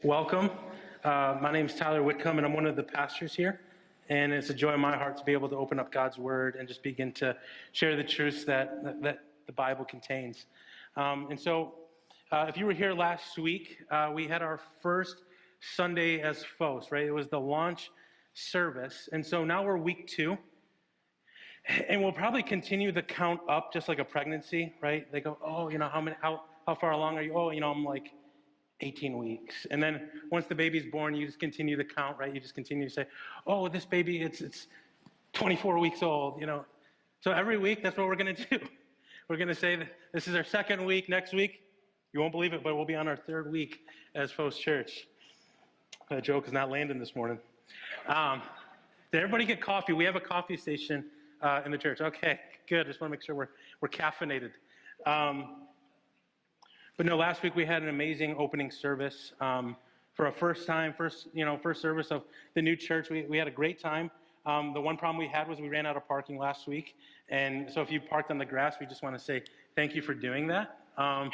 Welcome. My name is Tyler Whitcomb, and I'm one of the pastors here. And it's a joy in my heart to be able to open up God's Word and just begin to share the truths that the Bible contains. If you were here last week, we had our first Sunday as Phos, right? It was the launch service. And so now we're week 2. And we'll probably continue the count up just like a pregnancy, right? They go, oh, how far along are you? Oh, I'm like 18 weeks. And then once the baby's born, you just continue the count, right? You just continue to say, oh, this baby, it's 24 weeks old, So every week, that's what we're going to do. We're going to say that this is our second week. Next week, you won't believe it, but we'll be on our third week as Phos Church. That joke is not landing this morning. Did everybody get coffee? We have a coffee station in the church. Okay, good. Just want to make sure we're caffeinated. But no, last week we had an amazing opening service for a first service of the new church. We had a great time. The one problem we had was we ran out of parking last week. And so if you parked on the grass, we just want to say thank you for doing that. I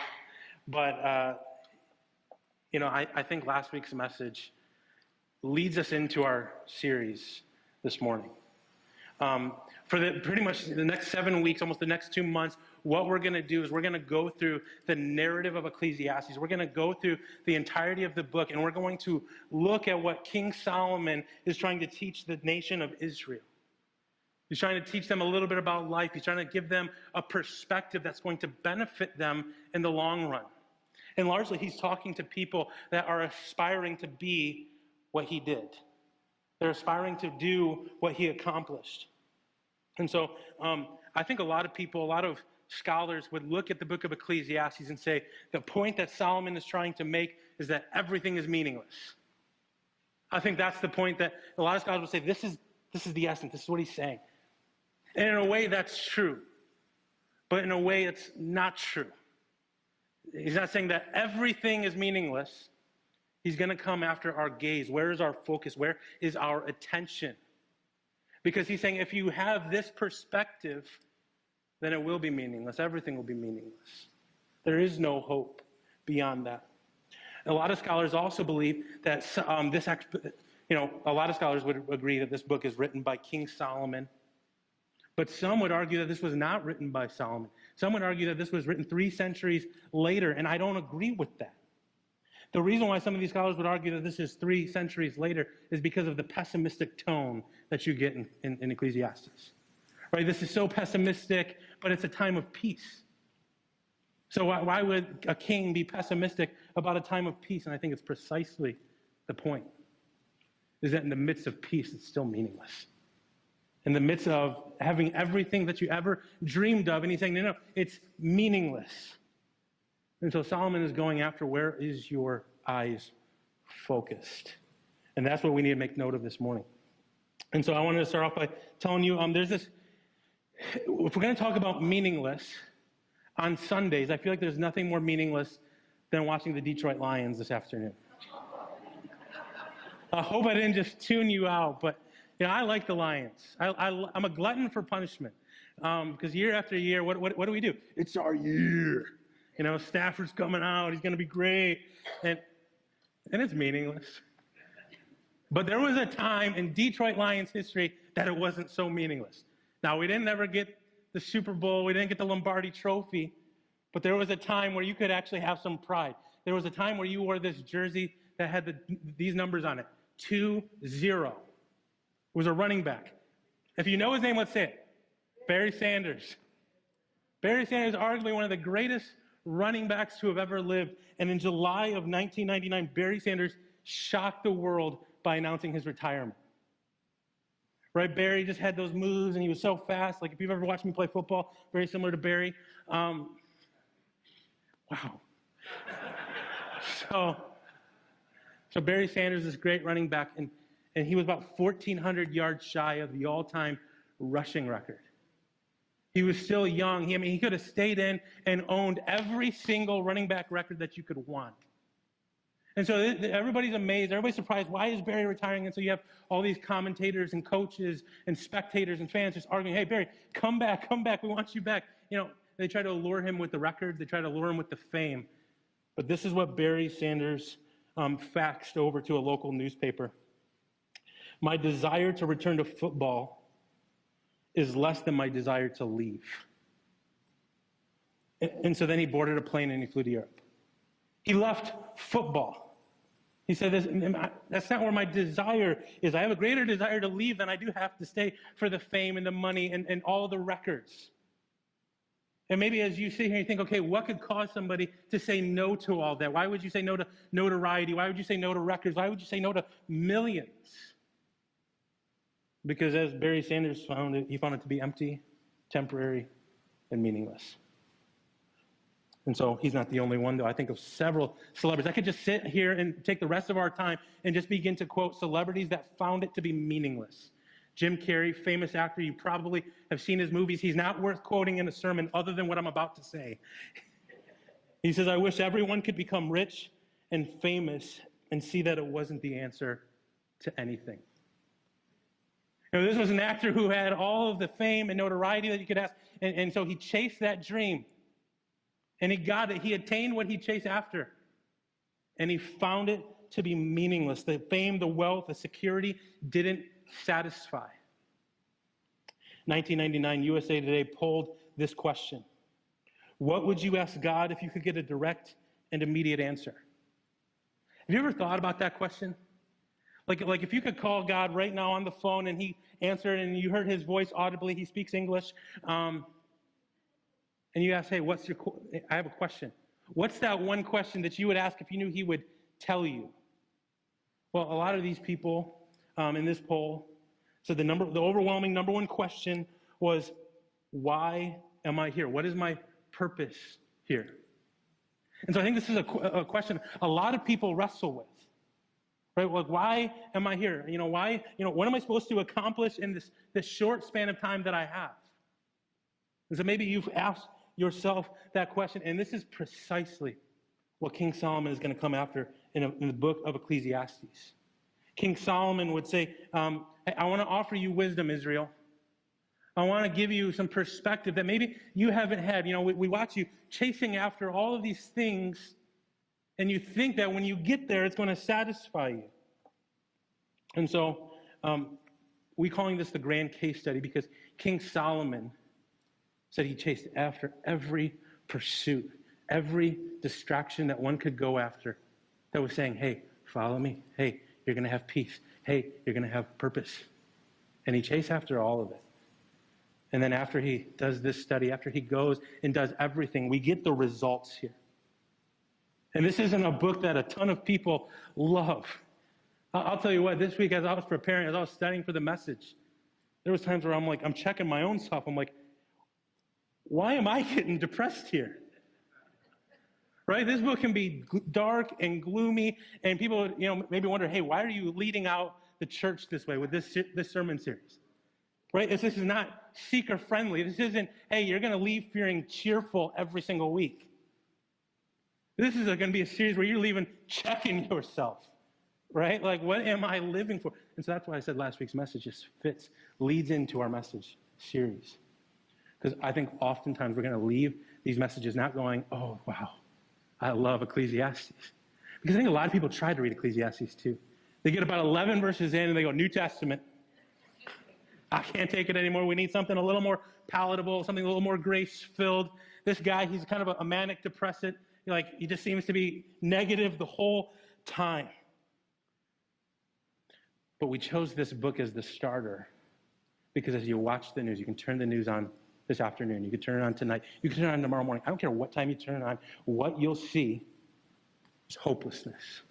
think last week's message leads us into our series this morning. For pretty much the next 7 weeks, almost the next 2 months, what we're going to do is we're going to go through the narrative of Ecclesiastes. We're going to go through the entirety of the book, and we're going to look at what King Solomon is trying to teach the nation of Israel. He's trying to teach them a little bit about life. He's trying to give them a perspective that's going to benefit them in the long run. And largely, he's talking to people that are aspiring to be what he did. They're aspiring to do what he accomplished. And so I think a lot of scholars would look at the book of Ecclesiastes and say the point that Solomon is trying to make is that everything is meaningless. I think that's the point that a lot of scholars would say this is the essence, this is what he's saying. And in a way that's true, but in a way it's not true. He's not saying that everything is meaningless. He's going to come after our gaze. Where is our focus? Where is our attention? Because he's saying if you have this perspective, then it will be meaningless. Everything will be meaningless. There is no hope beyond that. A lot of scholars also believe that a lot of scholars would agree that this book is written by King Solomon. But some would argue that this was not written by Solomon. Some would argue that this was written 3 centuries later, and I don't agree with that. The reason why some of these scholars would argue that this is 3 centuries later is because of the pessimistic tone that you get in Ecclesiastes. Right? This is so pessimistic, but it's a time of peace. So why would a king be pessimistic about a time of peace? And I think it's precisely the point, is that in the midst of peace, it's still meaningless. In the midst of having everything that you ever dreamed of, and he's saying, no, it's meaningless. And so Solomon is going after, where is your eyes focused? And that's what we need to make note of this morning. And so I wanted to start off by telling you, if we're going to talk about meaningless on Sundays, I feel like there's nothing more meaningless than watching the Detroit Lions this afternoon. I hope I didn't just tune you out, but I like the Lions. I'm a glutton for punishment because year after year, what do we do? It's our year. Stafford's coming out. He's going to be great. And it's meaningless. But there was a time in Detroit Lions history that it wasn't so meaningless. Now, we didn't ever get the Super Bowl. We didn't get the Lombardi Trophy. But there was a time where you could actually have some pride. There was a time where you wore this jersey that had these numbers on it. 2-0. It was a running back. If you know his name, let's say it. Barry Sanders. Barry Sanders is arguably one of the greatest running backs to have ever lived. And in July of 1999, Barry Sanders shocked the world by announcing his retirement. Right? Barry just had those moves, and he was so fast. Like, if you've ever watched me play football, very similar to Barry. Wow. So Barry Sanders is a great running back, and he was about 1,400 yards shy of the all-time rushing record. He was still young. He could have stayed in and owned every single running back record that you could want. And so everybody's amazed. Everybody's surprised. Why is Barry retiring? And so you have all these commentators and coaches and spectators and fans just arguing, hey, Barry, come back. We want you back. They try to allure him with the records. They try to allure him with the fame. But this is what Barry Sanders faxed over to a local newspaper. My desire to return to football is less than my desire to leave. And so then he boarded a plane and he flew to Europe. He left football. He said, that's not where my desire is. I have a greater desire to leave than I do have to stay for the fame and the money and all the records. And maybe as you sit here, you think, okay, what could cause somebody to say no to all that? Why would you say no to notoriety? Why would you say no to records? Why would you say no to millions? Because as Barry Sanders found it, he found it to be empty, temporary, and meaningless. And so he's not the only one, though. I think of several celebrities. I could just sit here and take the rest of our time and just begin to quote celebrities that found it to be meaningless. Jim Carrey, famous actor, you probably have seen his movies. He's not worth quoting in a sermon other than what I'm about to say. He says, I wish everyone could become rich and famous and see that it wasn't the answer to anything. You know, this was an actor who had all of the fame and notoriety that you could ask, and so he chased that dream. And he got it. He attained what he chased after. And he found it to be meaningless. The fame, the wealth, the security didn't satisfy. 1999, USA Today polled this question. What would you ask God if you could get a direct and immediate answer? Have you ever thought about that question? Like if you could call God right now on the phone and he answered and you heard his voice audibly, he speaks English, and you ask, hey, I have a question. What's that one question that you would ask if you knew he would tell you? Well, a lot of these people in this poll said the overwhelming number one question was, why am I here? What is my purpose here? And so I think this is a question a lot of people wrestle with. Right? Like, why am I here? What am I supposed to accomplish in this short span of time that I have? And so maybe you've asked yourself that question, and this is precisely what King Solomon is going to come after in the book of Ecclesiastes. King Solomon would say, hey, I want to offer you wisdom, Israel. I want to give you some perspective that maybe you haven't had. We watch you chasing after all of these things, and you think that when you get there, it's going to satisfy you. And so we're calling this the grand case study because King Solomon said he chased after every pursuit, every distraction that one could go after that was saying, hey, follow me. Hey, you're going to have peace. Hey, you're going to have purpose. And he chased after all of it. And then after he does this study, after he goes and does everything, we get the results here. And this isn't a book that a ton of people love. I'll tell you what, this week as I was preparing, as I was studying for the message, there was times where I'm checking my own stuff. I'm like, why am I getting depressed here? Right? This book can be dark and gloomy, and people, maybe wonder, hey, why are you leading out the church this way with this sermon series? Right? This is not seeker-friendly. This isn't, hey, you're going to leave feeling cheerful every single week. This is going to be a series where you're leaving checking yourself, right? Like, what am I living for? And so that's why I said last week's message just leads into our message series. Because I think oftentimes we're going to leave these messages not going, oh, wow, I love Ecclesiastes. Because I think a lot of people try to read Ecclesiastes too. They get about 11 verses in and they go, New Testament. I can't take it anymore. We need something a little more palatable, something a little more grace-filled. This guy, he's kind of a manic depressant. He just seems to be negative the whole time. But we chose this book as the starter because as you watch the news, you can turn the news on this afternoon. You can turn it on tonight. You can turn it on tomorrow morning. I don't care what time you turn it on. What you'll see is hopelessness.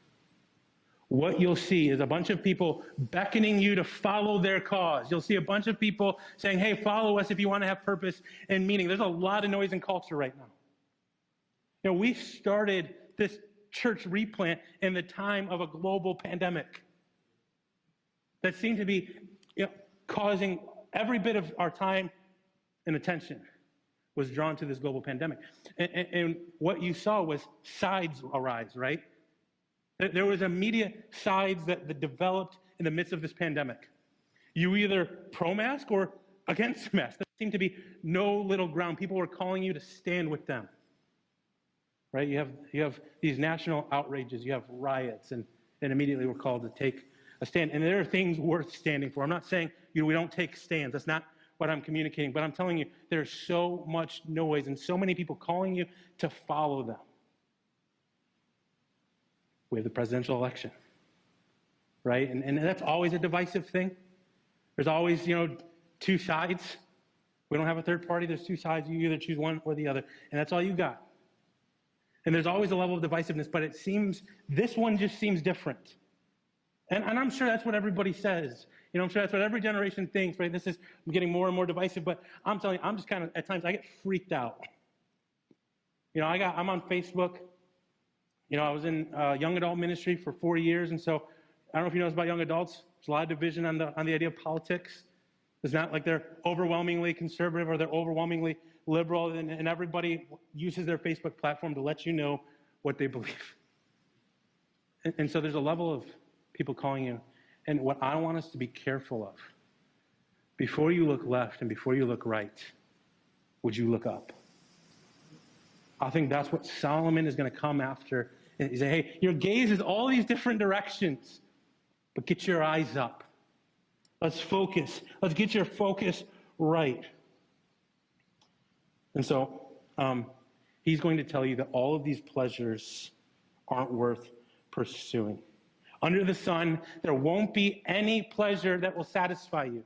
What you'll see is a bunch of people beckoning you to follow their cause. You'll see a bunch of people saying, hey, follow us if you want to have purpose and meaning. There's a lot of noise in culture right now. We started this church replant in the time of a global pandemic that seemed to be causing every bit of our time and attention was drawn to this global pandemic. And what you saw was sides arise, right? There was immediate sides that developed in the midst of this pandemic. You either pro-mask or against mask. There seemed to be no little ground. People were calling you to stand with them. right? You have these national outrages. You have riots, and immediately we're called to take a stand. And there are things worth standing for. I'm not saying we don't take stands. That's not what I'm communicating. But I'm telling you, there's so much noise and so many people calling you to follow them. We have the presidential election, right? And that's always a divisive thing. There's always, two sides. We don't have a third party. There's two sides. You either choose one or the other. And that's all you got. And there's always a level of divisiveness, but it seems, this one just seems different. And I'm sure that's what everybody says. I'm sure that's what every generation thinks, right? This is getting more and more divisive, but I'm telling you, I'm just kind of, at times, I get freaked out. I'm on Facebook. I was in young adult ministry for 4 years, and so I don't know if you know this about young adults. There's a lot of division on the idea of politics. It's not like they're overwhelmingly conservative or they're overwhelmingly liberal, and everybody uses their Facebook platform to let you know what they believe. And so there's a level of people calling you. And what I want us to be careful of, before you look left and before you look right, would you look up? I think that's what Solomon is going to come after. And he say, hey, your gaze is all these different directions, but get your eyes up. Let's focus. Let's get your focus right. And so he's going to tell you that all of these pleasures aren't worth pursuing. Under the sun, there won't be any pleasure that will satisfy you.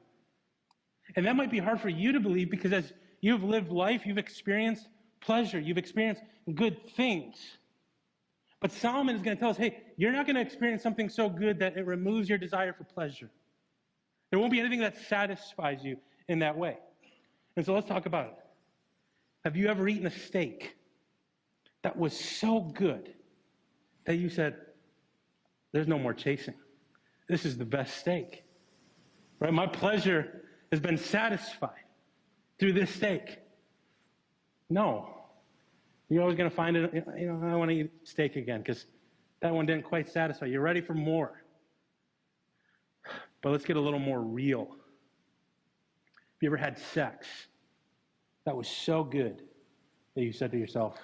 And that might be hard for you to believe because as you've lived life, you've experienced pleasure. You've experienced good things. But Solomon is going to tell us, hey, you're not going to experience something so good that it removes your desire for pleasure. There won't be anything that satisfies you in that way. And so let's talk about it. Have you ever eaten a steak that was so good that you said, there's no more chasing. This is the best steak. Right? My pleasure has been satisfied through this steak. No. You're always going to find it, I want to eat steak again because that one didn't quite satisfy. You're ready for more. But let's get a little more real. Have you ever had sex that was so good that you said to yourself,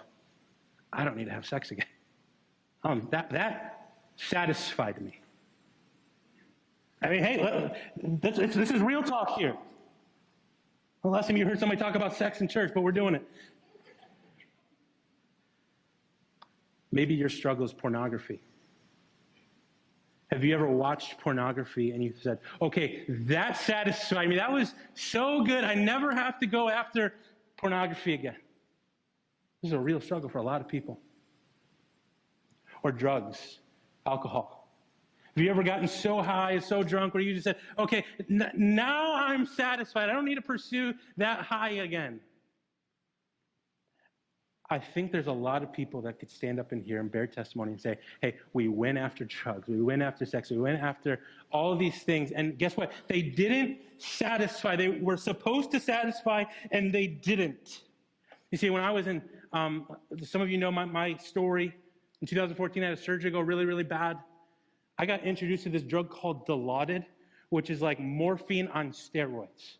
I don't need to have sex again? That satisfied me. I mean, hey, this is real talk here. The last time you heard somebody talk about sex in church, but we're doing it. Maybe your struggle is pornography. Have you ever watched pornography and you said, okay, that satisfied me. That was so good. I never have to go after pornography again. This is a real struggle for a lot of people. Or drugs, alcohol. Have you ever gotten so high, so drunk, where you just said, okay, now I'm satisfied. I don't need to pursue that high again. I think there's a lot of people that could stand up in here and bear testimony and say, hey, we went after drugs, we went after sex, we went after all of these things, and guess what? They didn't satisfy. They were supposed to satisfy, and they didn't. You see, when I was in, some of you know my story. In 2014, I had a surgery go really, really bad. I got introduced to this drug called Dilaudid, which is like morphine on steroids.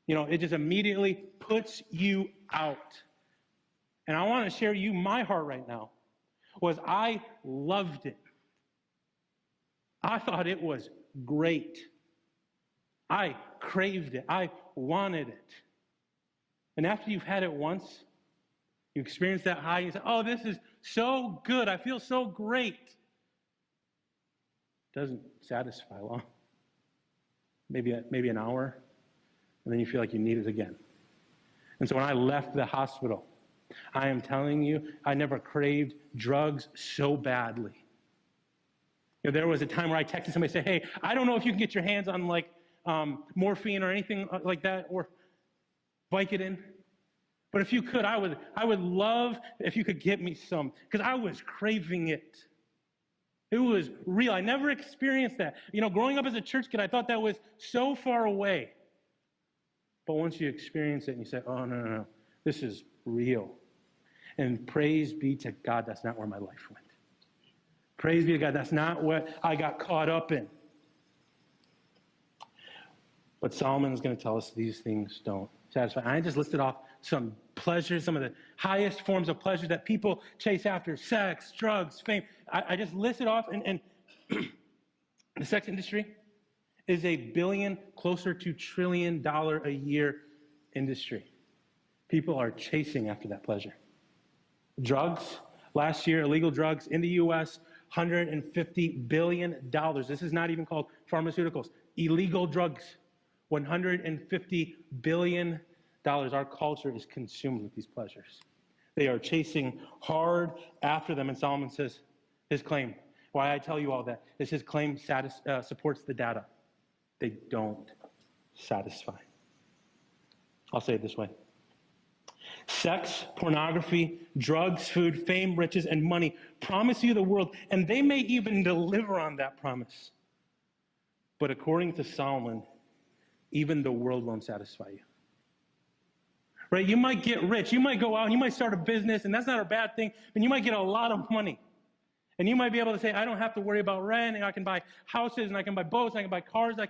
It just immediately puts you out. And I want to share you my heart right now was I loved it. I thought it was great. I craved it. I wanted it. And after you've had it once, you experience that high, you say, oh, this is so good. I feel so great. It doesn't satisfy long. Maybe an hour, and then you feel like you need it again. And so when I left the hospital, I am telling you, I never craved drugs so badly. There was a time where I texted somebody and said, hey, I don't know if you can get your hands on morphine or anything like that, or Vicodin. But if you could, I would love if you could get me some, because I was craving it. It was real. I never experienced that. Growing up as a church kid, I thought that was so far away. But once you experience it and you say, oh, no, this is real. And praise be to God, that's not where my life went. Praise be to God, that's not what I got caught up in. But Solomon is going to tell us these things don't satisfy. And I just listed off some pleasures, some of the highest forms of pleasure that people chase after: sex, drugs, fame. I just listed off, and the sex industry is a billion, closer to $1 trillion a year industry. People are chasing after that pleasure. Drugs, last year, illegal drugs in the U.S., $150 billion. This is not even called pharmaceuticals. Illegal drugs, $150 billion. Our culture is consumed with these pleasures. They are chasing hard after them. And Solomon says, his claim, why I tell you all that, is his claim supports the data. They don't satisfy. I'll say it this way. Sex, pornography, drugs, food, fame, riches, and money promise you the world, and they may even deliver on that promise. But according to Solomon, even the world won't satisfy you. Right? You might get rich. You might go out and you might start a business, and that's not a bad thing, and you might get a lot of money. And you might be able to say, I don't have to worry about rent, and I can buy houses, and I can buy boats, and I can buy cars, I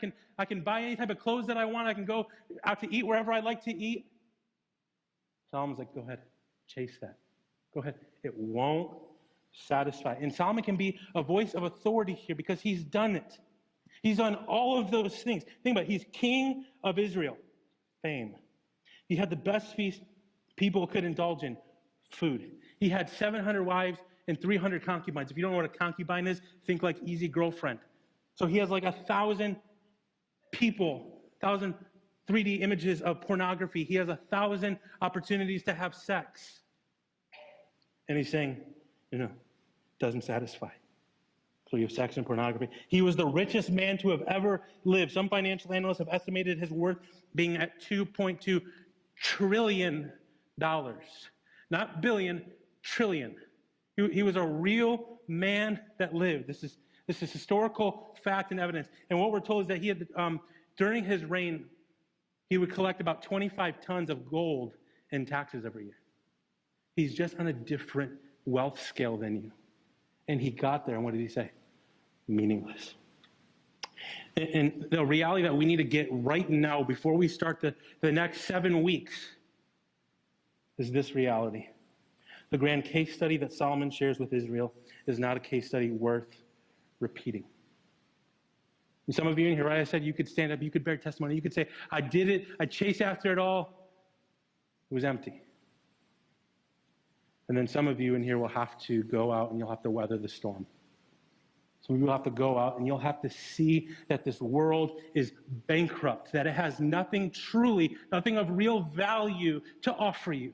can buy any type of clothes that I want, I can go out to eat wherever I like to eat. Solomon's like, go ahead, chase that. Go ahead. It won't satisfy. And Solomon can be a voice of authority here because he's done it. He's done all of those things. Think about it. He's king of Israel. Fame. He had the best feast people could indulge in. Food. He had 700 wives and 300 concubines. If you don't know what a concubine is, think like easy girlfriend. So he has like 1,000 people, 1,000 3D images of pornography. He has 1,000 opportunities to have sex. And he's saying, doesn't satisfy. So you have sex and pornography. He was the richest man to have ever lived. Some financial analysts have estimated his worth being at $2.2 trillion. Not billion, trillion. He was a real man that lived. This is historical fact and evidence. And what we're told is that he had, during his reign, he would collect about 25 tons of gold in taxes every year. He's just on a different wealth scale than you. And he got there, and what did he say? Meaningless. And the reality that we need to get right now before we start the next 7 weeks is this reality. The grand case study that Solomon shares with Israel is not a case study worth repeating. And some of you in here, right, I said you could stand up, you could bear testimony, you could say, I did it, I chased after it all. It was empty. And then some of you in here will have to go out and you'll have to weather the storm. Some of you will have to go out and you'll have to see that this world is bankrupt, that it has nothing of real value to offer you.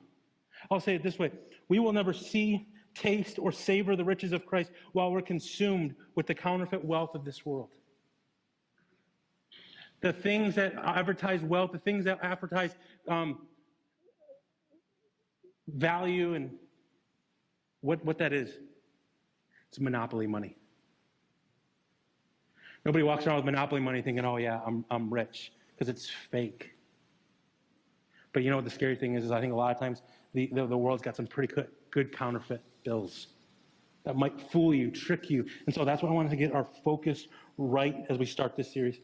I'll say it this way. We will never see, taste, or savor the riches of Christ while we're consumed with the counterfeit wealth of this world. The things that advertise wealth, the things that advertise value, and what that is, it's monopoly money. Nobody walks around with monopoly money thinking, oh yeah, I'm rich, because it's fake. But you know what the scary thing is I think a lot of times the world's got some pretty good counterfeit bills that might fool you, trick you. And so that's why I wanted to get our focus right as we start this series.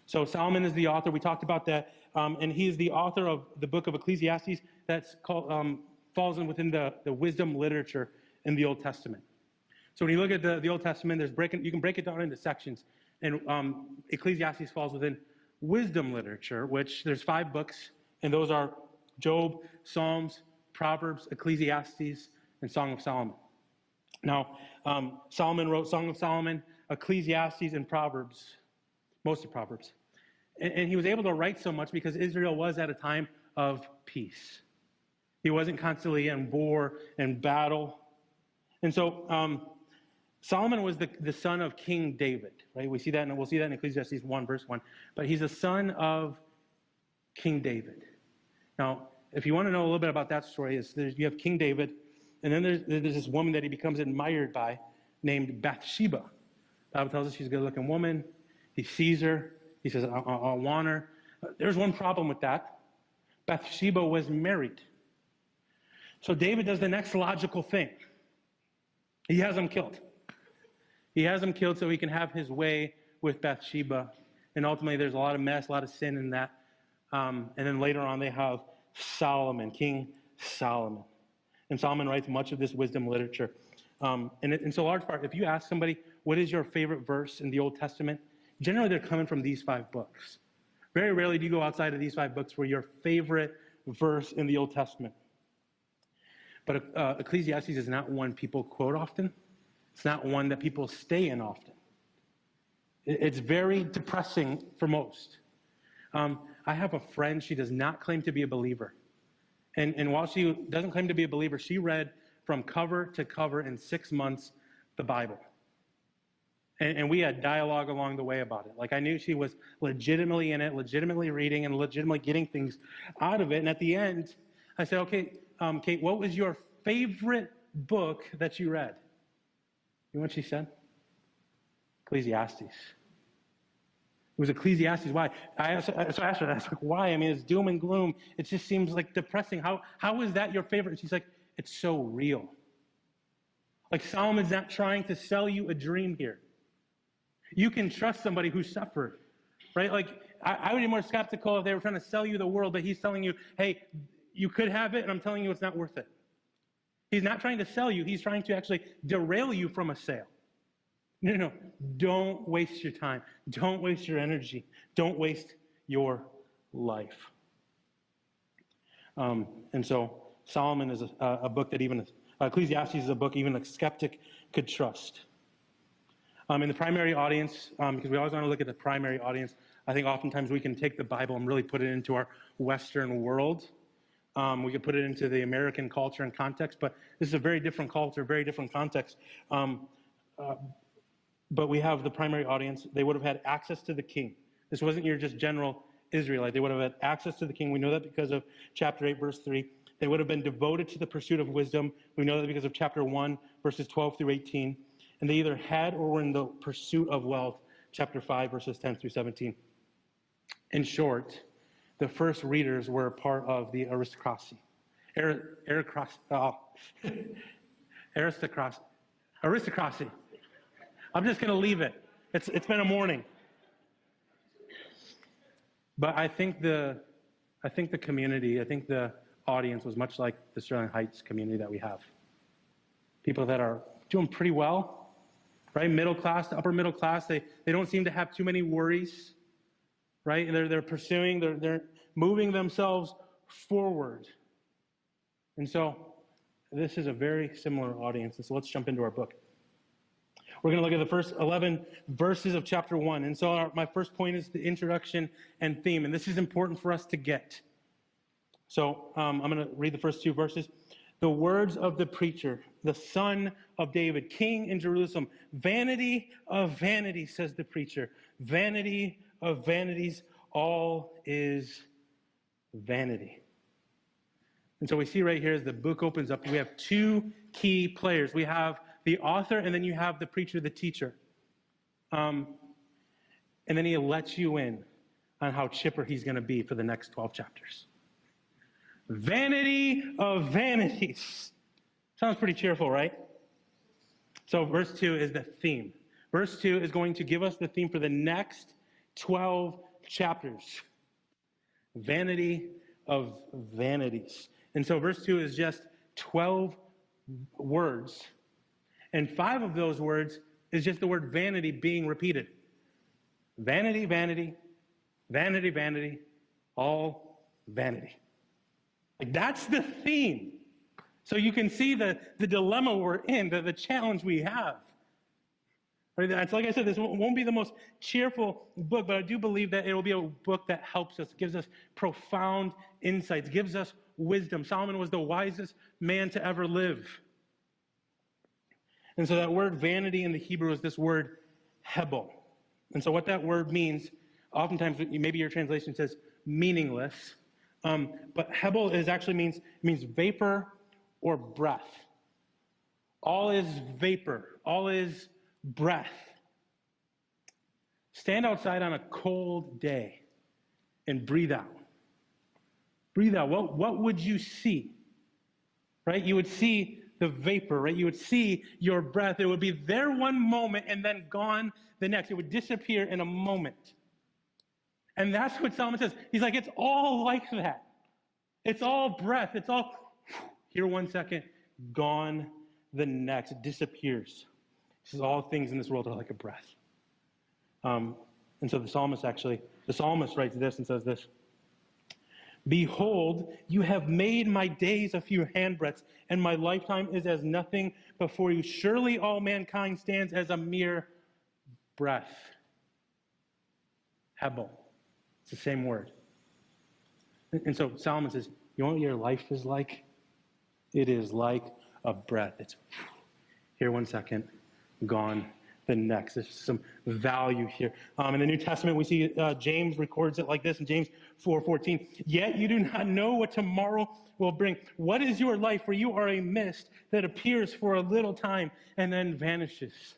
So Solomon is the author. We talked about that. And he's the author of the book of Ecclesiastes that's called, falls in within the wisdom literature in the Old Testament. So when you look at the Old Testament, you can break it down into sections. And Ecclesiastes falls within wisdom literature, which there's 5 books. And those are Job, Psalms, Proverbs, Ecclesiastes, and Song of Solomon. Now, Solomon wrote Song of Solomon, Ecclesiastes, and Proverbs, most of Proverbs. And he was able to write so much because Israel was at a time of peace. He wasn't constantly in war and battle. And so Solomon was the son of King David, right? We see that, and we'll see that in Ecclesiastes 1, verse 1. But he's the son of King David. Now, if you want to know a little bit about that story, you have King David, and then there's this woman that he becomes admired by named Bathsheba. The Bible tells us she's a good-looking woman. He sees her. He says, I want her. There's one problem with that. Bathsheba was married. So David does the next logical thing. He has him killed. He has him killed so he can have his way with Bathsheba. And ultimately, there's a lot of mess, a lot of sin in that. And then later on, they have Solomon, King Solomon. And Solomon writes much of this wisdom literature. And so large part, if you ask somebody, what is your favorite verse in the Old Testament? Generally, they're coming from these 5 books. Very rarely do you go outside of these 5 books for your favorite verse in the Old Testament. But Ecclesiastes is not one people quote often. It's not one that people stay in often. It's very depressing for most. I have a friend, she does not claim to be a believer. And while she doesn't claim to be a believer, she read from cover to cover in 6 months the Bible. And we had dialogue along the way about it. Like, I knew she was legitimately in it, legitimately reading, and legitimately getting things out of it. And at the end, I said, okay, Kate, what was your favorite book that you read? You know what she said? Ecclesiastes. It was Ecclesiastes. Why? So I asked her, I was like, why? I mean, it's doom and gloom. It just seems like depressing. How is that your favorite? And she's like, it's so real. Like, Solomon's not trying to sell you a dream here. You can trust somebody who suffered, right? Like, I would be more skeptical if they were trying to sell you the world, but he's telling you, hey, you could have it, and I'm telling you it's not worth it. He's not trying to sell you. He's trying to actually derail you from a sale. No. Don't waste your time. Don't waste your energy. Don't waste your life. And so Solomon is a book that Ecclesiastes is a book even a skeptic could trust. In the primary audience, because we always want to look at the primary audience, I think oftentimes we can take the Bible and really put it into our Western world. We could put it into the American culture and context, but this is a very different culture, very different context. But we have the primary audience. They would have had access to the king. This wasn't your just general Israelite. They would have had access to the king. We know that because of chapter 8, verse 3. They would have been devoted to the pursuit of wisdom. We know that because of chapter 1, verses 12 through 18. And they either had or were in the pursuit of wealth, chapter 5, verses 10 through 17. In short, the first readers were a part of the aristocracy. Aristocracy. I'm just going to leave it. It's been a morning. But I think the community, I think the audience was much like the Sterling Heights community that we have. People that are doing pretty well, right? Middle class to upper middle class. They don't seem to have too many worries, right? They're pursuing, they're moving themselves forward. And so this is a very similar audience. And so let's jump into our book. We're going to look at the first 11 verses of chapter 1. And so my first point is the introduction and theme. And this is important for us to get. So I'm going to read the first 2 verses. The words of the preacher, the son of David, king in Jerusalem. Vanity of vanities, says the preacher. Vanity of vanities, all is vanity. And so we see right here as the book opens up, we have 2 key players. We have the author, and then you have the preacher, the teacher. And then he lets you in on how chipper he's going to be for the next 12 chapters. Vanity of vanities. Sounds pretty cheerful, right? So verse 2 is the theme. Verse 2 is going to give us the theme for the next 12 chapters. Vanity of vanities. And so verse 2 is just 12 words. And 5 of those words is just the word vanity being repeated. Vanity, vanity, vanity, vanity, all vanity. Like, that's the theme. So you can see the dilemma we're in, the challenge we have. Right? It's like I said, this won't be the most cheerful book, but I do believe that it will be a book that helps us, gives us profound insights, gives us wisdom. Solomon was the wisest man to ever live. And so that word vanity in the Hebrew is this word hebel. And so what that word means, oftentimes maybe your translation says meaningless, but hebel actually means vapor or breath. All is vapor. All is breath. Stand outside on a cold day and breathe out. Breathe out. What would you see? Right? You would see the vapor, right? You would see your breath. It would be there one moment and then gone the next. It would disappear in a moment. And that's what Solomon says. He's like, it's all like that. It's all breath. It's all Here 1 second, gone the next. It disappears. He says all things in this world are like a breath. And so the psalmist writes this and says this: Behold, you have made my days a few handbreadths, and my lifetime is as nothing before you. Surely all mankind stands as a mere breath. Hebel. It's the same word. And so Solomon says, you know what your life is like? It is like a breath. It's here 1 second, gone the next. There's some value here. In the New Testament, we see James records it like this in James 4:14. Yet you do not know what tomorrow will bring. What is your life? For you are a mist that appears for a little time and then vanishes.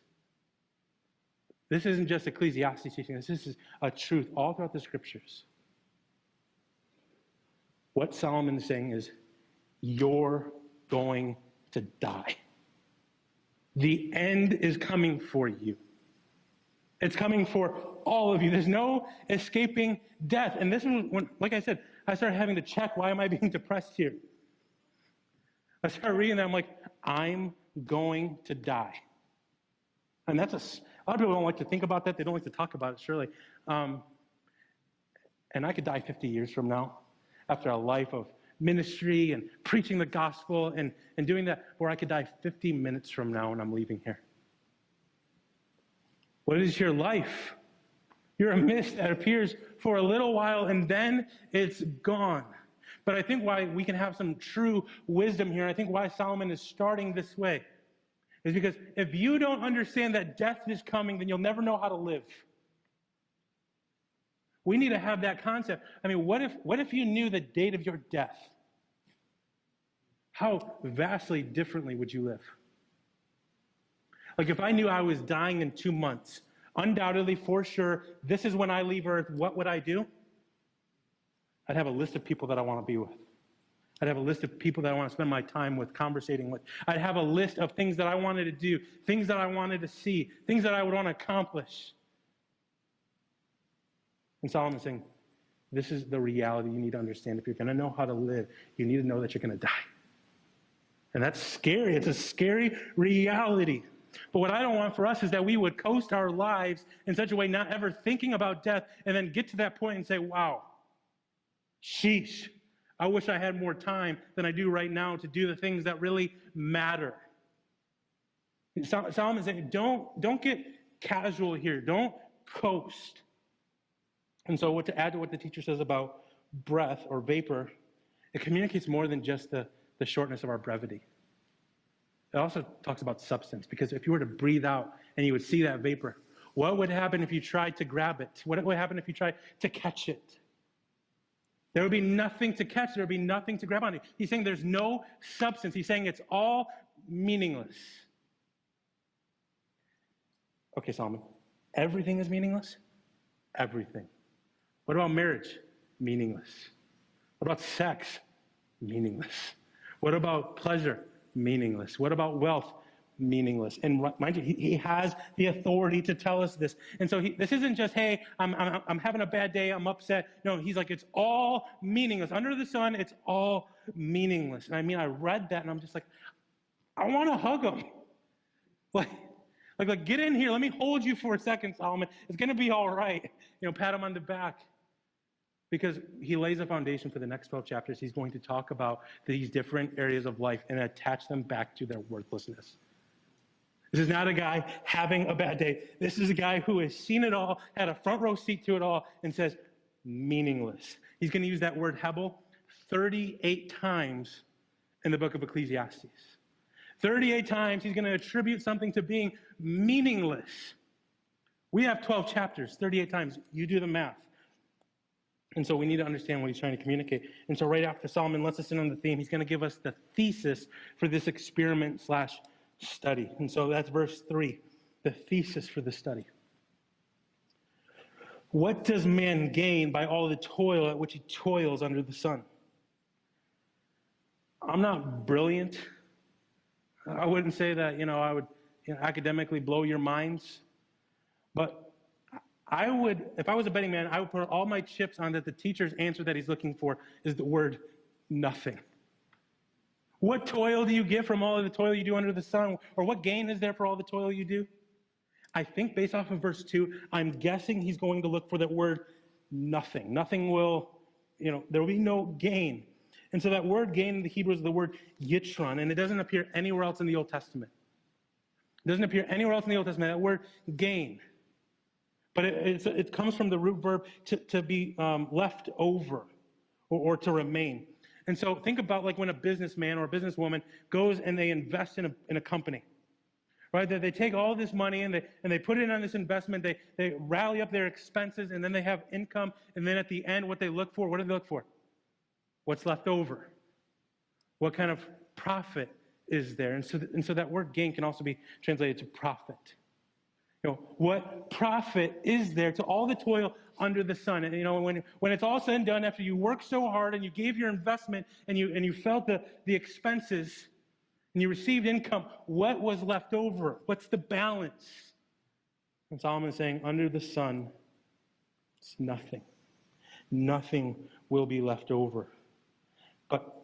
This isn't just Ecclesiastes teaching. This is a truth all throughout the scriptures. What Solomon is saying is, you're going to die. The end is coming for you. It's coming for all of you. There's no escaping death. And this is when, like I said, I started having to check, why am I being depressed here? I started reading that, I'm like, I'm going to die. And that's a lot of people don't like to think about that. They don't like to talk about it, surely. And I could die 50 years from now after a life of ministry and preaching the gospel and doing that, or I could die 50 minutes from now when I'm leaving here. What is your life? You're a mist that appears for a little while and then it's gone. But I think why we can have some true wisdom here, I think why Solomon is starting this way, is because if you don't understand that death is coming, then you'll never know how to live. We need to have that concept. I mean, what if you knew the date of your death? How vastly differently would you live? Like if I knew I was dying in 2 months, undoubtedly, for sure, this is when I leave Earth, what would I do? I'd have a list of people that I want to be with. I'd have a list of people that I want to spend my time with, conversating with. I'd have a list of things that I wanted to do, things that I wanted to see, things that I would want to accomplish. And Solomon's saying, this is the reality you need to understand. If you're going to know how to live, you need to know that you're going to die. And that's scary. It's a scary reality. But what I don't want for us is that we would coast our lives in such a way, not ever thinking about death, and then get to that point and say, wow, sheesh, I wish I had more time than I do right now to do the things that really matter. Solomon's saying, don't get casual here. Don't coast. And so to add to what the teacher says about breath or vapor, it communicates more than just the shortness of our brevity. It also talks about substance, because if you were to breathe out and you would see that vapor, what would happen if you tried to grab it? What would happen if you tried to catch it? There would be nothing to catch. There would be nothing to grab on. He's saying there's no substance. He's saying it's all meaningless. Okay, Solomon, everything is meaningless? Everything. What about marriage? Meaningless. What about sex? Meaningless. What about pleasure? Meaningless. What about wealth? Meaningless. And mind you, he has the authority to tell us this. And so this isn't just, hey, I'm having a bad day, I'm upset. No, he's like, it's all meaningless. Under the sun, it's all meaningless. And I mean, I read that and I'm just like, I want to hug him. Like, get in here. Let me hold you for a second, Solomon. It's going to be all right. Pat him on the back. Because he lays a foundation for the next 12 chapters. He's going to talk about these different areas of life and attach them back to their worthlessness. This is not a guy having a bad day. This is a guy who has seen it all, had a front row seat to it all, and says, meaningless. He's going to use that word Hebel 38 times in the book of Ecclesiastes. 38 times he's going to attribute something to being meaningless. We have 12 chapters, 38 times. You do the math. And so we need to understand what he's trying to communicate. And so right after Solomon lets us in on the theme, he's going to give us the thesis for this experiment/study. And so that's verse 3, the thesis for the study. What does man gain by all the toil at which he toils under the sun? I'm not brilliant. I wouldn't say that, I would academically blow your minds. But I would, if I was a betting man, I would put all my chips on that the teacher's answer that he's looking for is the word nothing. What toil do you get from all of the toil you do under the sun? Or what gain is there for all the toil you do? I think based off of verse 2, I'm guessing he's going to look for that word nothing. Nothing will, there will be no gain. And so that word gain in the Hebrew is the word yitron, and it doesn't appear anywhere else in the Old Testament. It doesn't appear anywhere else in the Old Testament, that word gain. But it comes from the root verb to be left over or to remain. And so think about like when a businessman or a businesswoman goes and they invest in a company. Right? They take all this money and they put it on this investment. They rally up their expenses, and then they have income. And then at the end, what do they look for? What's left over? What kind of profit is there? And so that word gain can also be translated to profit. What profit is there to all the toil under the sun? And when it's all said and done, after you worked so hard and you gave your investment and you felt the expenses, and you received income, what was left over? What's the balance? And Solomon is saying, under the sun, it's nothing. Nothing will be left over. But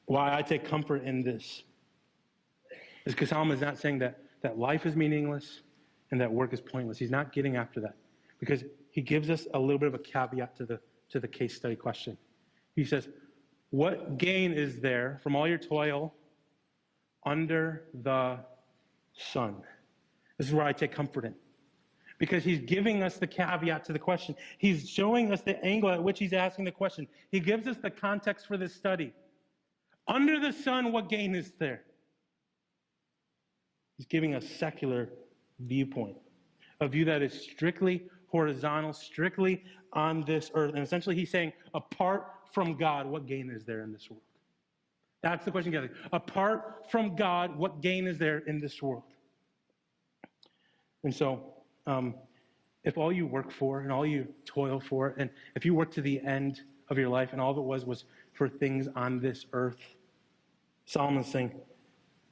why I take comfort in this is because Solomon is not saying that life is meaningless and that work is pointless. He's not getting after that, because he gives us a little bit of a caveat to the case study question. He says, what gain is there from all your toil under the sun? This is where I take comfort in, because he's giving us the caveat to the question. He's showing us the angle at which he's asking the question. He gives us the context for this study. Under the sun, what gain is there? He's giving a secular viewpoint, a view that is strictly horizontal, strictly on this earth. And essentially he's saying, apart from God, what gain is there in this world? That's the question, guys. Apart from God, what gain is there in this world? And so, if all you work for and all you toil for, and if you work to the end of your life and all of it was for things on this earth, Solomon's saying,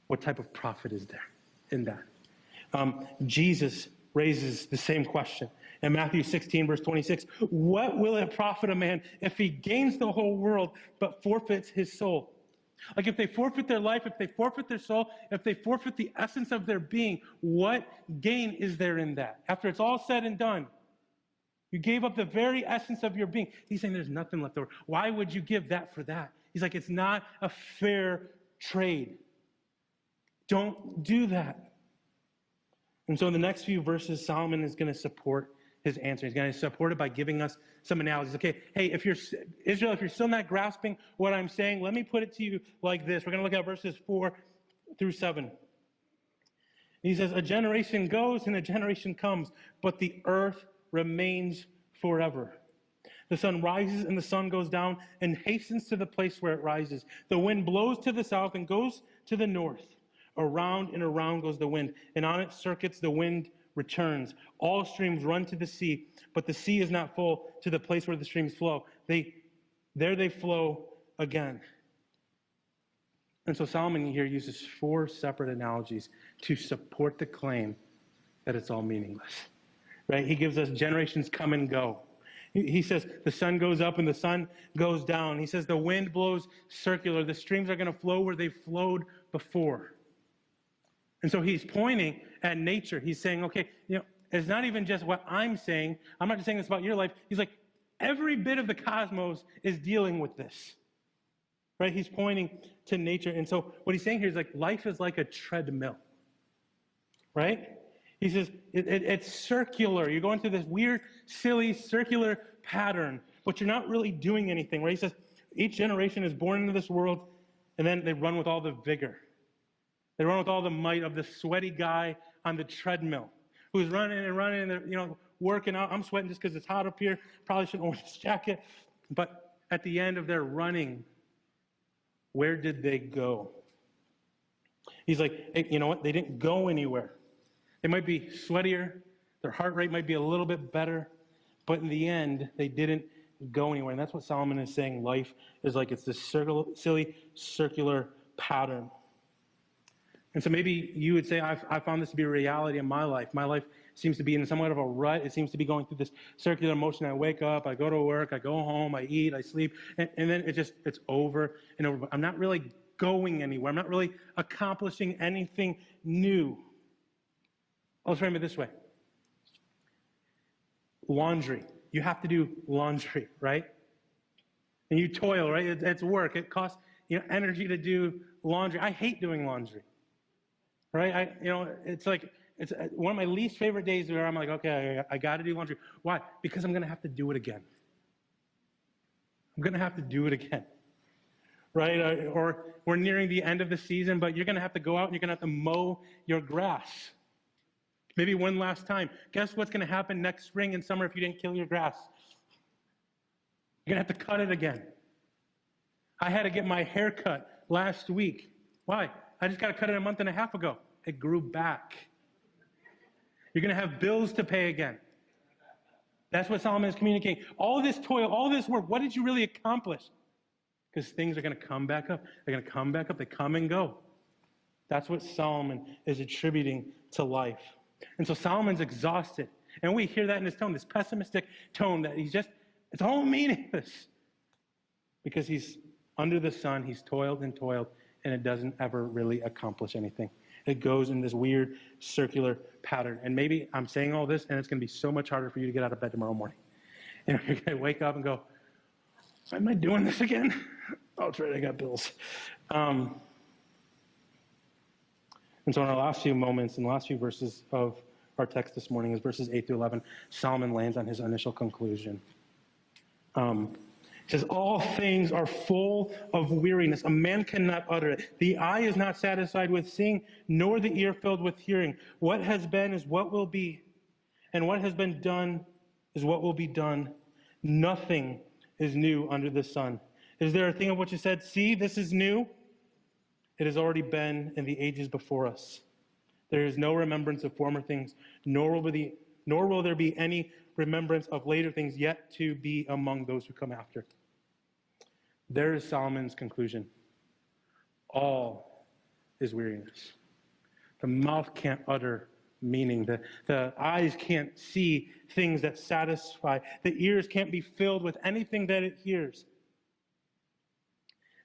what type of profit is there in that? Jesus raises the same question. In Matthew 16, verse 26, what will it profit a man if he gains the whole world but forfeits his soul? Like if they forfeit their life, if they forfeit their soul, if they forfeit the essence of their being, what gain is there in that? After it's all said and done, you gave up the very essence of your being. He's saying there's nothing left over. Why would you give that for that? He's like, it's not a fair trade. Don't do that. And so in the next few verses, Solomon is going to support his answer. He's going to support it by giving us some analogies. Okay, hey, if you're Israel, if you're still not grasping what I'm saying, let me put it to you like this. We're going to look at verses 4 through 7. He says, a generation goes and a generation comes, but the earth remains forever. The sun rises and the sun goes down and hastens to the place where it rises. The wind blows to the south and goes to the north. Around and around goes the wind, and on its circuits the wind returns. All streams run to the sea, but the sea is not full to the place where the streams flow. There they flow again. And so Solomon here uses 4 separate analogies to support the claim that it's all meaningless. Right? He gives us generations come and go. He says the sun goes up and the sun goes down. He says the wind blows circular. The streams are going to flow where they flowed before. And so he's pointing at nature. He's saying, okay, it's not even just what I'm saying. I'm not just saying this about your life. He's like, every bit of the cosmos is dealing with this. Right? He's pointing to nature. And so what he's saying here is like, life is like a treadmill. Right? He says, it's circular. You're going through this weird, silly, circular pattern, but you're not really doing anything. Right? He says, each generation is born into this world, and then they run with all the vigor. They run with all the might of the sweaty guy on the treadmill who's running and running and working out. I'm sweating just because it's hot up here. Probably shouldn't wear this jacket. But at the end of their running, where did they go? He's like, hey, you know what? They didn't go anywhere. They might be sweatier. Their heart rate might be a little bit better. But in the end, they didn't go anywhere. And that's what Solomon is saying. Life is like it's this silly, circular pattern. And so maybe you would say, I found this to be a reality in my life. My life seems to be in somewhat of a rut. It seems to be going through this circular motion. I wake up, I go to work, I go home, I eat, I sleep, and then it's over and over. I'm not really going anywhere. I'm not really accomplishing anything new. I'll frame it this way. Laundry. You have to do laundry, right? And you toil, right? It's work. It costs energy to do laundry. I hate doing laundry, right? It's one of my least favorite days where I'm like, okay, I got to do laundry. Why? Because I'm going to have to do it again. I'm going to have to do it again, right? Or we're nearing the end of the season, but you're going to have to go out and you're going to have to mow your grass. Maybe one last time. Guess what's going to happen next spring and summer if you didn't kill your grass? You're going to have to cut it again. I had to get my hair cut last week. Why? I just got to cut it a month and a half ago. It grew back. You're going to have bills to pay again. That's what Solomon is communicating. All this toil, all this work, what did you really accomplish? Because things are going to come back up. They're going to come back up. They come and go. That's what Solomon is attributing to life. And so Solomon's exhausted. And we hear that in his tone, this pessimistic tone that it's all meaningless. Because he's under the sun, he's toiled, and it doesn't ever really accomplish anything. It goes in this weird circular pattern. And maybe I'm saying all this, and it's going to be so much harder for you to get out of bed tomorrow morning. You're going to wake up and go, why am I doing this again? Oh, it's right, I got bills. And so in our last few moments, in the last few verses of our text this morning, is verses 8 through 11, Solomon lands on his initial conclusion. It says, all things are full of weariness. A man cannot utter it. The eye is not satisfied with seeing, nor the ear filled with hearing. What has been is what will be, and what has been done is what will be done. Nothing is new under the sun. Is there a thing of which is said, see, this is new? It has already been in the ages before us. There is no remembrance of former things, nor will there be any remembrance of later things yet to be among those who come after. There is Solomon's conclusion. All is weariness. The mouth can't utter meaning. The eyes can't see things that satisfy. The ears can't be filled with anything that it hears.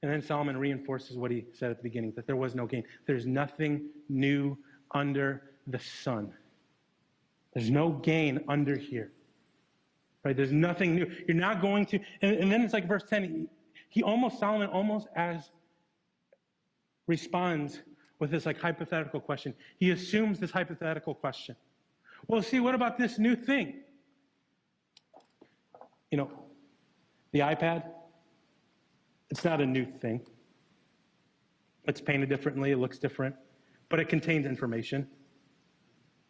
And then Solomon reinforces what he said at the beginning, that there was no gain. There's nothing new under the sun. There's no gain under here. Right? There's nothing new. You're not going to, and then it's like verse 10, Solomon almost responds with this like hypothetical question. He assumes this hypothetical question. Well, see, what about this new thing? The iPad, it's not a new thing. It's painted differently, it looks different, but it contains information.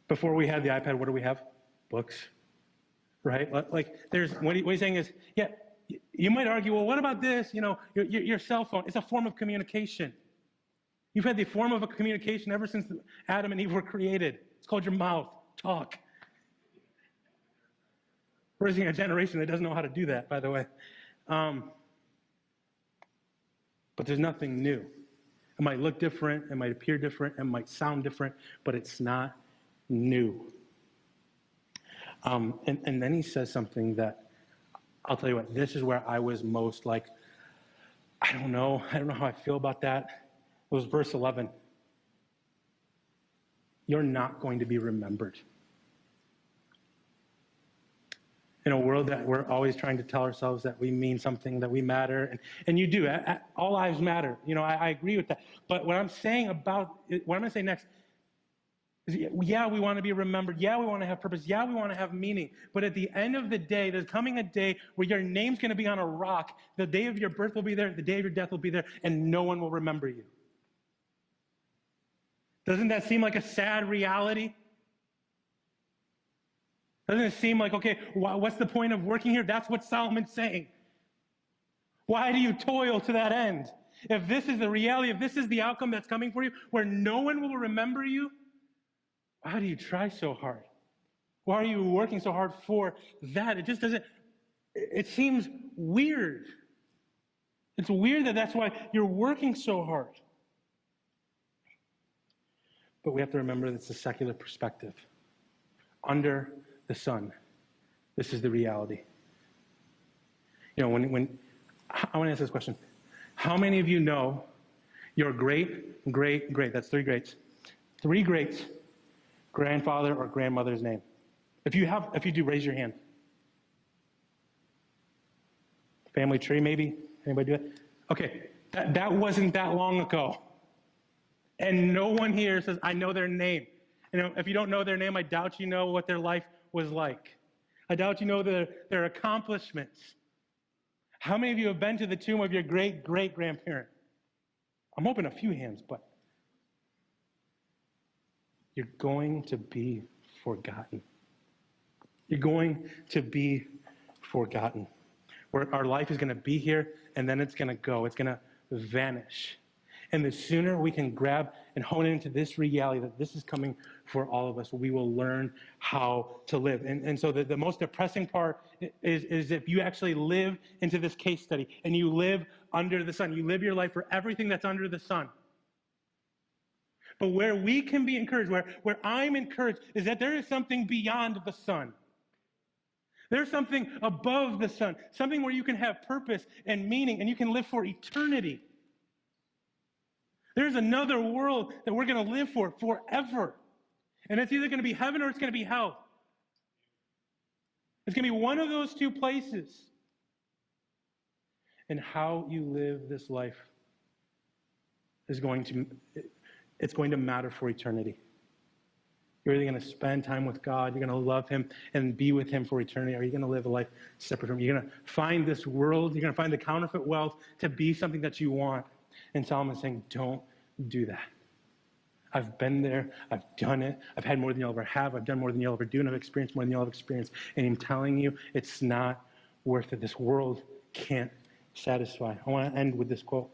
Before we had the iPad, what do we have? Books. Right? Like, what he's saying is, yeah, you might argue, well, what about this? Your cell phone, it's a form of communication. You've had the form of a communication ever since Adam and Eve were created. It's called your mouth. Talk. We're raising a generation that doesn't know how to do that, by the way. But there's nothing new. It might look different, it might appear different, it might sound different, but it's not new. And then he says something that, I'll tell you what, this is where I was most like, I don't know how I feel about that. It was verse 11. You're not going to be remembered. In a world that we're always trying to tell ourselves that we mean something, that we matter, and you do. All lives matter. I agree with that. But what I'm saying next, yeah, we want to be remembered. Yeah, we want to have purpose. Yeah, we want to have meaning. But at the end of the day, there's coming a day where your name's going to be on a rock. The day of your birth will be there. The day of your death will be there. And no one will remember you. Doesn't that seem like a sad reality? Doesn't it seem like, okay, what's the point of working here? That's what Solomon's saying. Why do you toil to that end? If this is the reality, if this is the outcome that's coming for you, where no one will remember you, why do you try so hard? Why are you working so hard for that? It just doesn't, it seems weird. It's weird that's why you're working so hard. But we have to remember that it's a secular perspective. Under the sun, this is the reality. When I want to ask this question. How many of you know Your great, that's three greats. Three greats, grandfather or grandmother's name. If you do, raise your hand. Family tree, maybe? Anybody do it? Okay, that wasn't that long ago. And no one here says, I know their name. If you don't know their name, I doubt you know what their life was like. I doubt you know their accomplishments. How many of you have been to the tomb of your great-great-grandparent? I'm hoping a few hands, but you're going to be forgotten. You're going to be forgotten. Where our life is going to be here, and then it's going to go. It's going to vanish. And the sooner we can grab and hone into this reality that this is coming for all of us, we will learn how to live. And so the most depressing part is if you actually live into this case study and you live under the sun. You live your life for everything that's under the sun. But where we can be encouraged, where I'm encouraged, is that there is something beyond the sun. There's something above the sun, something where you can have purpose and meaning and you can live for eternity. There's another world that we're going to live for forever. And it's either going to be heaven or it's going to be hell. It's going to be one of those two places. And how you live this life is going to matter for eternity. You're either going to spend time with God, you're going to love him and be with him for eternity, or you're going to live a life separate from him. You're going to find this world, you're going to find the counterfeit wealth to be something that you want. And Solomon is saying, don't do that. I've been there. I've done it. I've had more than you'll ever have. I've done more than you'll ever do, and I've experienced more than you'll ever experience. And I'm telling you, it's not worth it. This world can't satisfy. I want to end with this quote.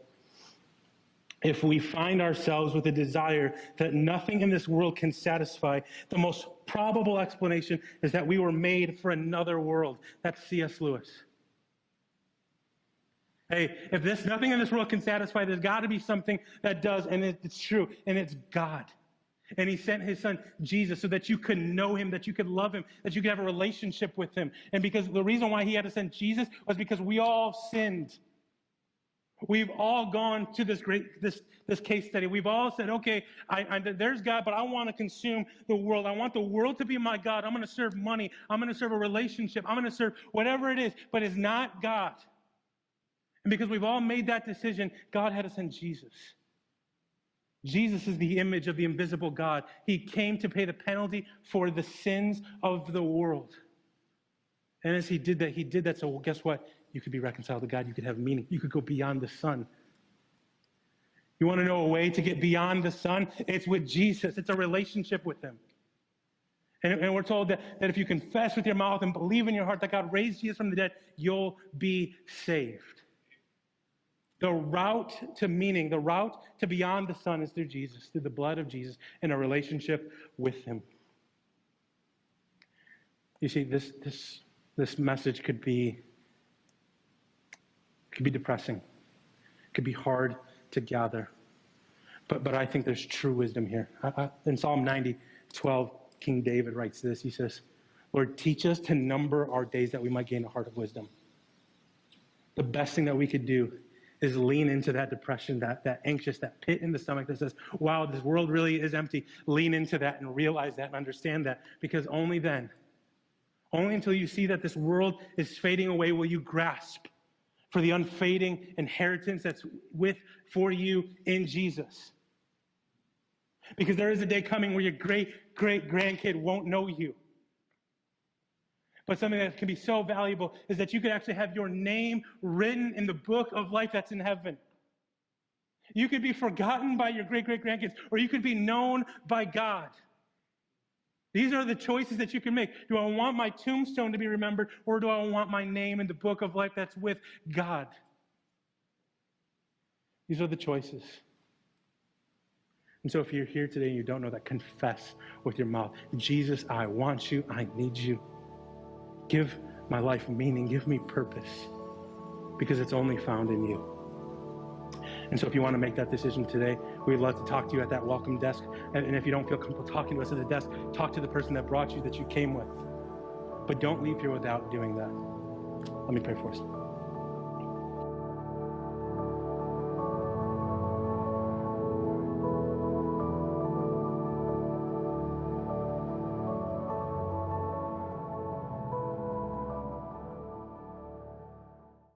If we find ourselves with a desire that nothing in this world can satisfy, the most probable explanation is that we were made for another world. That's C.S. Lewis. Hey, if nothing in this world can satisfy, there's got to be something that does, and it's true, and it's God. And he sent his son, Jesus, so that you could know him, that you could love him, that you could have a relationship with him. And because the reason why he had to send Jesus was because we all sinned. We've all gone to this case study. We've all said, okay, there's God, but I want to consume the world. I want the world to be my God. I'm going to serve money. I'm going to serve a relationship. I'm going to serve whatever it is, but it's not God. And because we've all made that decision, God had to send Jesus. Jesus is the image of the invisible God. He came to pay the penalty for the sins of the world. And as he did that, so guess what? You could be reconciled to God. You could have meaning. You could go beyond the sun. You want to know a way to get beyond the sun? It's with Jesus. It's a relationship with him. And we're told that if you confess with your mouth and believe in your heart that God raised Jesus from the dead, you'll be saved. The route to meaning, the route to beyond the sun is through Jesus, through the blood of Jesus, and a relationship with him. You see, this message could be depressing. It could be hard to gather. But I think there's true wisdom here. In Psalm 90:12, King David writes this. He says, Lord, teach us to number our days that we might gain a heart of wisdom. The best thing that we could do is lean into that depression, that anxious, that pit in the stomach that says, wow, this world really is empty. Lean into that and realize that and understand that, because only then, only until you see that this world is fading away will you grasp for the unfading inheritance that's for you in Jesus. Because there is a day coming where your great-great-grandkid won't know you. But something that can be so valuable is that you could actually have your name written in the book of life that's in heaven. You could be forgotten by your great-great-grandkids, or you could be known by God. These are the choices that you can make. Do I want my tombstone to be remembered, or do I want my name in the book of life that's with God? These are the choices. And so if you're here today and you don't know that, confess with your mouth, Jesus, I want you, I need you. Give my life meaning, give me purpose, because it's only found in you. And so if you want to make that decision today, we'd love to talk to you at that welcome desk. And if you don't feel comfortable talking to us at the desk, talk to the person that brought you, that you came with. But don't leave here without doing that. Let me pray for us.